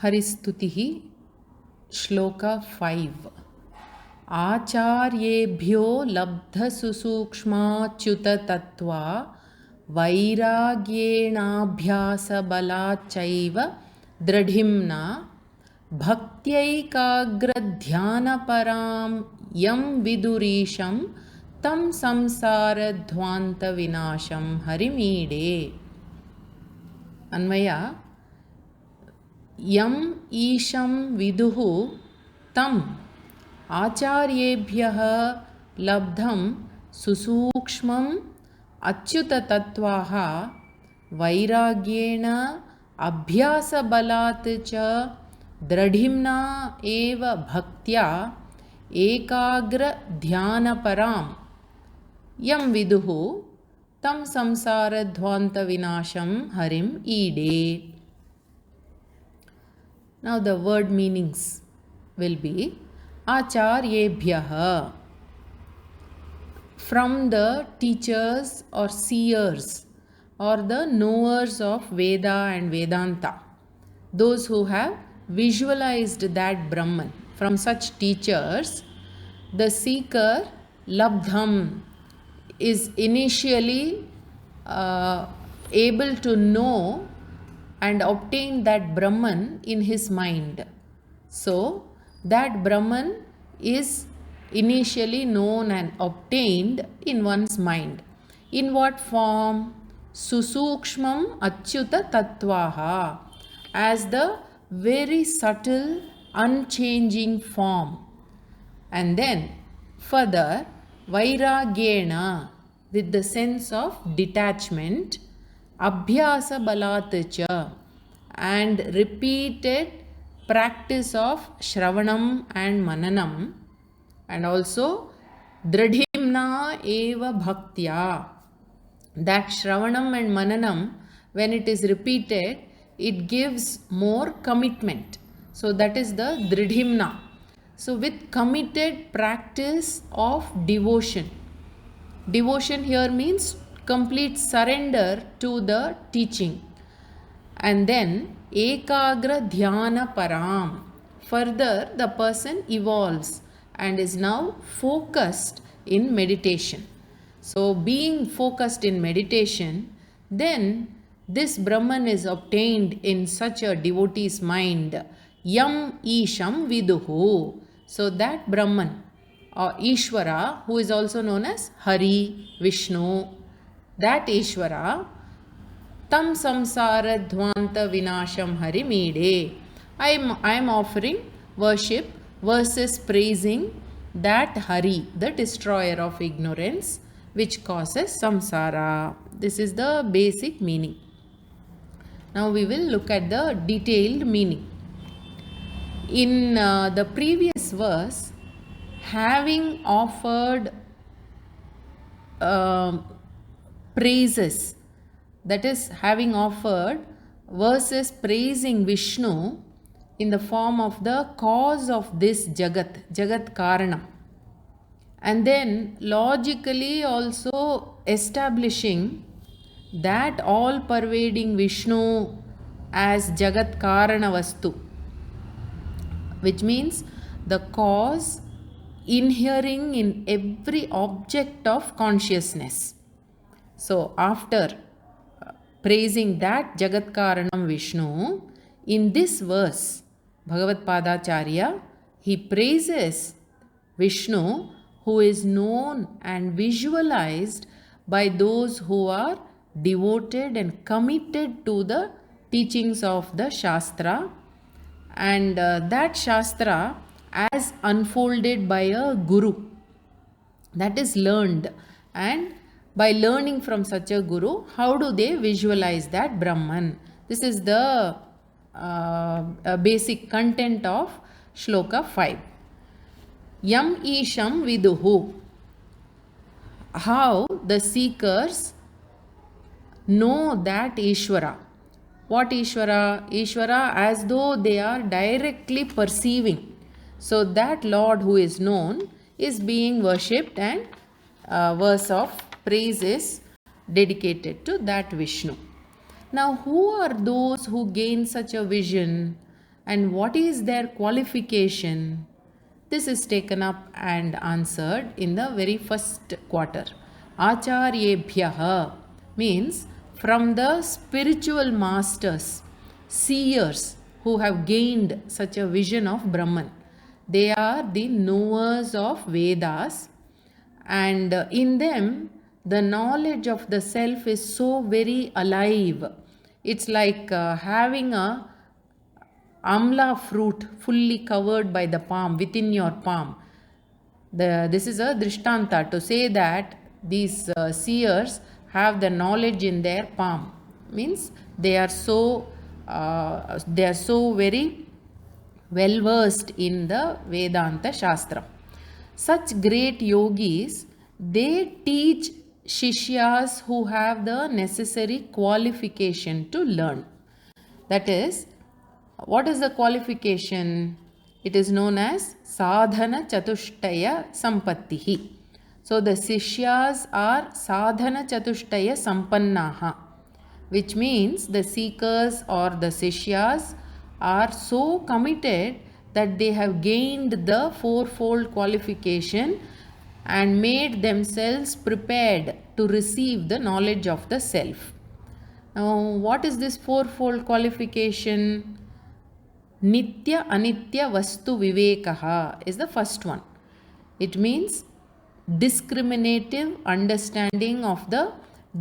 Haristutihi Shloka 5 Acharyebhyo labdha susukshmaच्युत tattva vairagyena balachaiva dradhimna bhaktyaiकाग्रध्यानपरां yam vidurisham tam samsaradhvanta vinasham harimide. Anvaya यम ईशं विदुः तम आचार्येभ्यः लब्धं सुसूक्ष्मं अच्युततत्त्वाः वैराग्येण अभ्यासबलात् च दृढिम्ना एव भक्त्या एकाग्रध्यानपरां यम विदुः तं संसारध्वान्तविनाशं हरिम् ईडे. Now the word meanings will be Acharyebhyaha, from the teachers or seers or the knowers of Veda and Vedanta, those who have visualized that Brahman. From such teachers, the seeker Labdham is initially able to know and obtain that Brahman in his mind. So, that Brahman is initially known and obtained in one's mind. In what form? Susukshmam achyuta tattvaha, as the very subtle, unchanging form. And then, further, vairagyena, with the sense of detachment, abhyasa balat, and repeated practice of shravanam and mananam, and also dradhimna eva bhaktya, that shravanam and mananam, when it is repeated, it gives more commitment. So that is the dridhimna. So with committed practice of devotion. Devotion here means complete surrender to the teaching. And then ekagra dhyana param. Further, the person evolves and is now focused in meditation. So being focused in meditation, then this Brahman is obtained in such a devotee's mind. Yam isham viduhu. So that Brahman or Ishvara, who is also known as Hari, Vishnu, that Ishvara, tam samsara dhvanta vinasham harimide. I am offering worship versus praising that Hari, the destroyer of ignorance, which causes samsara. This is the basic meaning. Now we will look at the detailed meaning. In the previous verse, having offered praises, that is, having offered versus praising Vishnu in the form of the cause of this Jagat, Jagat Karanam, and then logically also establishing that all pervading Vishnu as Jagat Karana Vastu, which means the cause inhering in every object of consciousness. So after praising that Jagat Karanam Vishnu, in this verse, Bhagavad Padacharya, he praises Vishnu, who is known and visualized by those who are devoted and committed to the teachings of the Shastra, and that Shastra as unfolded by a Guru, that is learned. And by learning from such a Guru, how do they visualize that Brahman? This is the basic content of Shloka 5. Yam isham viduhu. How the seekers know that Ishvara. What Ishvara? Ishvara as though they are directly perceiving. So that Lord who is known is being worshipped, and verse of praise is dedicated to that Vishnu. Now, who are those who gain such a vision And what is their qualification? This is taken up and answered in the very first quarter. Acharyebhyaha means from the spiritual masters, seers who have gained such a vision of Brahman. They are the knowers of Vedas, and in them the knowledge of the self is so very alive. It's like having a amla fruit fully covered by the palm, within your palm. This is a drishtanta to say that these seers have the knowledge in their palm. Means they are so very well versed in the Vedanta Shastra. Such great yogis, they teach shishyas who have the necessary qualification to learn. That is, what is the qualification? It is known as sadhana chatushtaya sampattihi. So the sishyas are sadhana chatushtaya sampannaha, which means the seekers or the sishyas are so committed that they have gained the fourfold qualification and made themselves prepared to receive the knowledge of the self. Now, what is this fourfold qualification? Nitya Anitya Vastu Vivekaha is the first one. It means discriminative understanding of the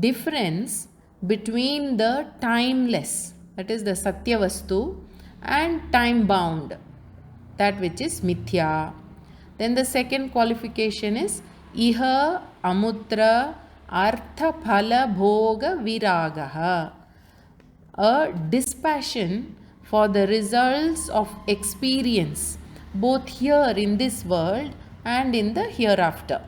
difference between the timeless, that is the Satya Vastu, and time bound, that which is Mithya. Then the second qualification is Iha Amutra Artha Phala Bhoga Viragaha, a dispassion for the results of experience both here in this world and in the hereafter.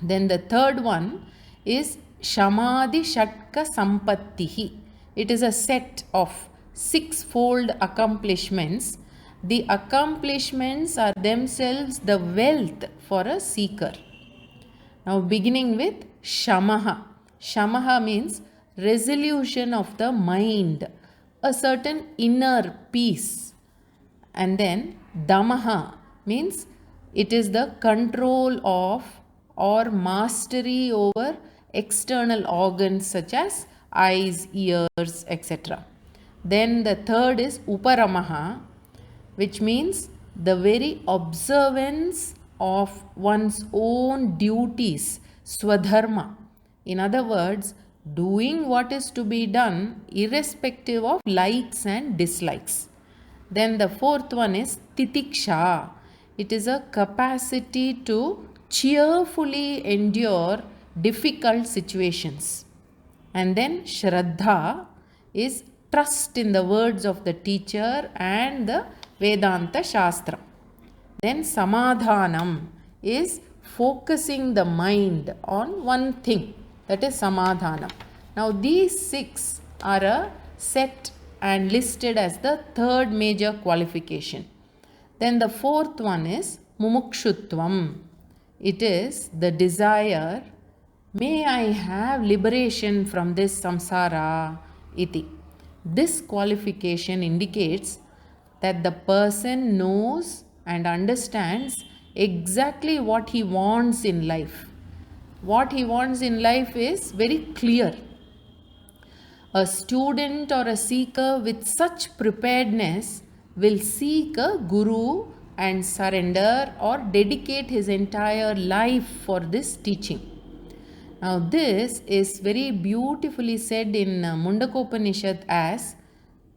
Then the third one is Shamadhi Shatka Sampattihi. It is a set of sixfold accomplishments. The accomplishments are themselves the wealth for a seeker. Now beginning with Shamaha. Shamaha means resolution of the mind, a certain inner peace. And then Damaha means it is the control of or mastery over external organs such as eyes, ears, etc. Then the third is Uparamaha, which means the very observance of one's own duties, swadharma. In other words, doing what is to be done irrespective of likes and dislikes. Then the fourth one is Titiksha. It is a capacity to cheerfully endure difficult situations. And then Shraddha is trust in the words of the teacher and the Vedanta Shastra. Then Samadhanam is focusing the mind on one thing, that is Samadhanam. Now these six are a set and listed as the third major qualification. Then the fourth one is Mumukshutvam. It is the desire, may I have liberation from this samsara iti. This qualification indicates that the person knows and understands exactly what he wants in life. What he wants in life is very clear. A student or a seeker with such preparedness will seek a guru and surrender or dedicate his entire life for this teaching. Now this is very beautifully said in Mundakopanishad as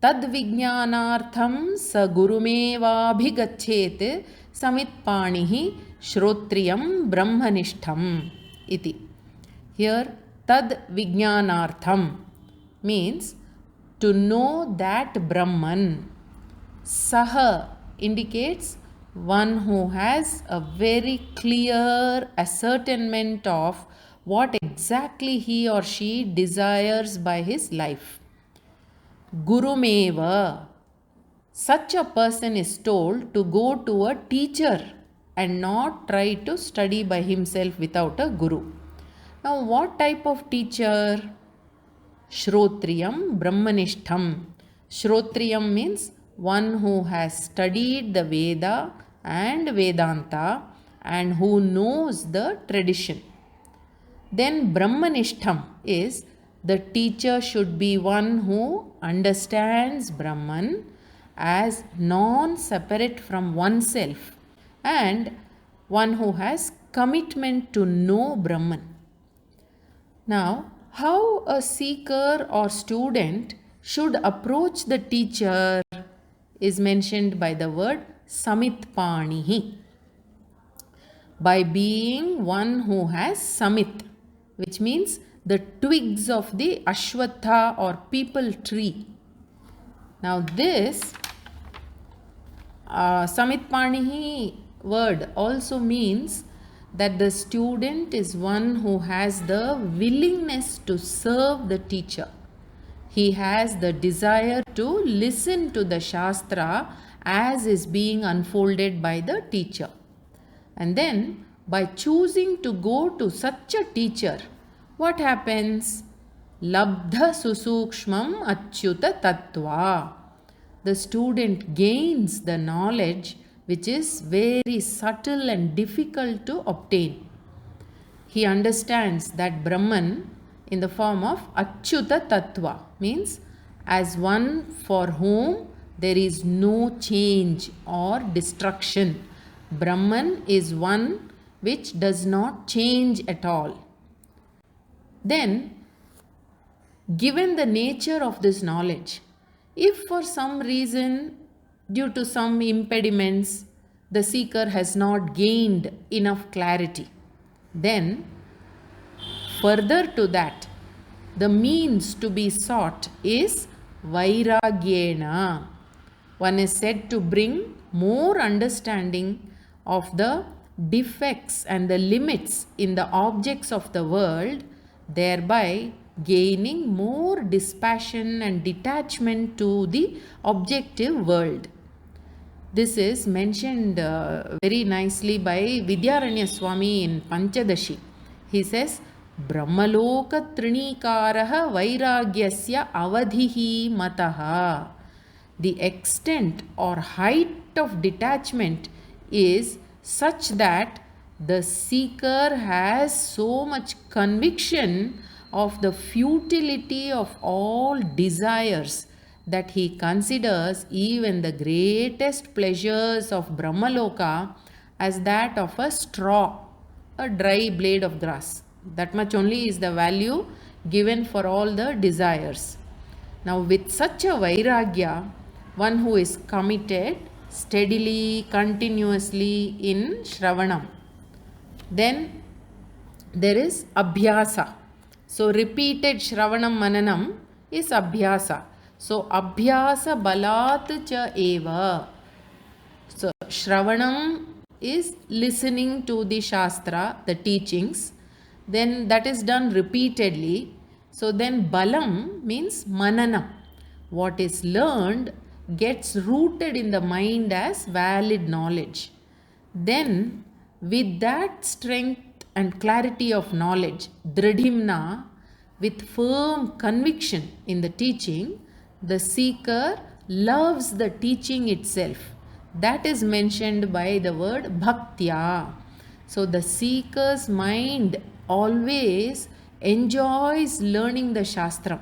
Tad Vijnanartham sa gurumevabhigachet samitpanihi shrotriyam brahmanishtham iti. Here Tad Vijnanartham means to know that Brahman. Saha indicates one who has a very clear ascertainment of what exactly he or she desires by his life. Gurumeva, such a person is told to go to a teacher and not try to study by himself without a guru. Now what type of teacher? Shrotriyam Brahmanishtham. Shrotriyam means one who has studied the Veda and Vedanta and who knows the tradition. Then Brahmanishtham is the teacher should be one who understands Brahman as non-separate from oneself and one who has commitment to know Brahman. Now, how a seeker or student should approach the teacher is mentioned by the word samitpanihi. By being one who has samit, which means the twigs of the ashwatha or peepal tree. Now this samitpanihi word also means that the student is one who has the willingness to serve the teacher. He has the desire to listen to the Shastra as is being unfolded by the teacher. And then by choosing to go to such a teacher, what happens? Labdha susukshmam achyuta tattva. The student gains the knowledge which is very subtle and difficult to obtain. He understands that Brahman in the form of achyuta tattva, means as one for whom there is no change or destruction. Brahman is one which does not change at all. Then, given the nature of this knowledge, if for some reason, due to some impediments, the seeker has not gained enough clarity, then further to that, the means to be sought is vairagyena. One is said to bring more understanding of the defects and the limits in the objects of the world, thereby gaining more dispassion and detachment to the objective world. This is mentioned very nicely by Vidyaranya Swami in Panchadashi. He says, Brahmaloka trinikaraha vairagyasya avadhihi mataha. The extent or height of detachment is such that the seeker has so much conviction of the futility of all desires that he considers even the greatest pleasures of Brahmaloka as that of a straw, a dry blade of grass. That much only is the value given for all the desires. Now with such a vairagya, one who is committed steadily, continuously in Shravanam. Then there is Abhyasa. So repeated Shravanam Mananam is Abhyasa. So Abhyasa Balat Cha Eva. So Shravanam is listening to the Shastra, the teachings. Then that is done repeatedly. So then Balam means Mananam. What is learned gets rooted in the mind as valid knowledge. Then with that strength and clarity of knowledge, dridhimna, with firm conviction in the teaching, the seeker loves the teaching itself. That is mentioned by the word bhaktya. So the seeker's mind always enjoys learning the Shastra.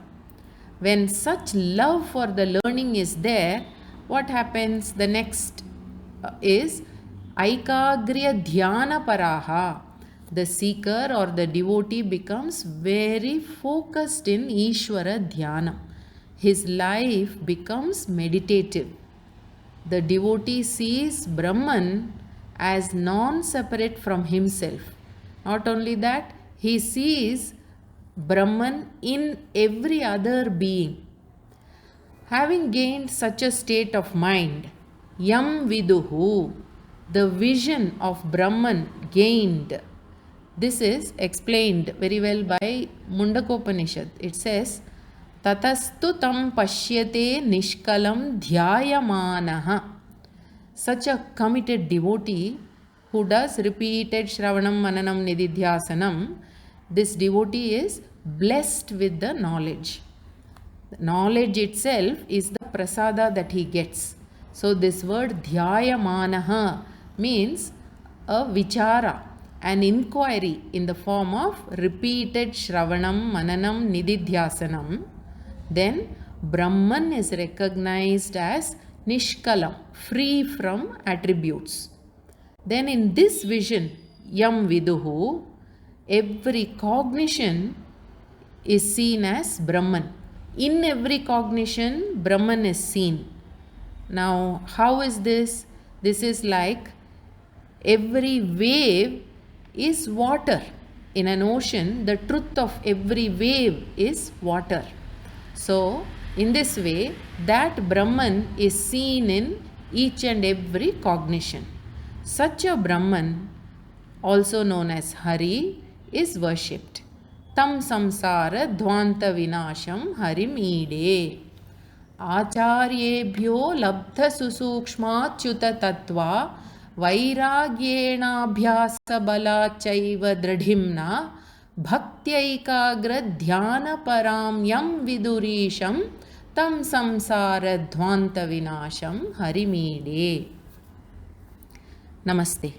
When such love for the learning is there, what happens? The next is Aikagriya Dhyana Paraha. The seeker or the devotee becomes very focused in Ishvara Dhyana. His life becomes meditative. The devotee sees Brahman as non-separate from himself. Not only that, he sees Brahman in every other being. Having gained such a state of mind, Yam Viduhu, the vision of Brahman gained. This is explained very well by Mundakopanishad. It says, Tatastu tam pashyate nishkalam dhyayamanaha. Such a committed devotee who does repeated Shravanam, Mananam, Nididhyasanam, this devotee is blessed with the knowledge. The knowledge itself is the prasada that he gets. So this word dhyayamanaha means a vichara, an inquiry in the form of repeated shravanam, mananam, nididhyasanam. Then Brahman is recognized as nishkalam, free from attributes. Then in this vision, yam viduhu, every cognition is seen as Brahman. In every cognition, Brahman is seen. Now, how is this? This is like every wave is water. In an ocean, the truth of every wave is water. So, in this way, that Brahman is seen in each and every cognition. Such a Brahman, also known as Hari, is worshipped. Tam samsara dhvanta vinasham harim ide. आचार्येभ्यो लब्धसुसूक्ष्माच्युत तत्त्वा वैराग्येणाभ्यासबलाच्चैव दृढिम्ना भक्त्यैकाग्रध्यानपरां यं विदुरीशं तं संसारध्वान्तविनाशं हरिमीडे. नमस्ते.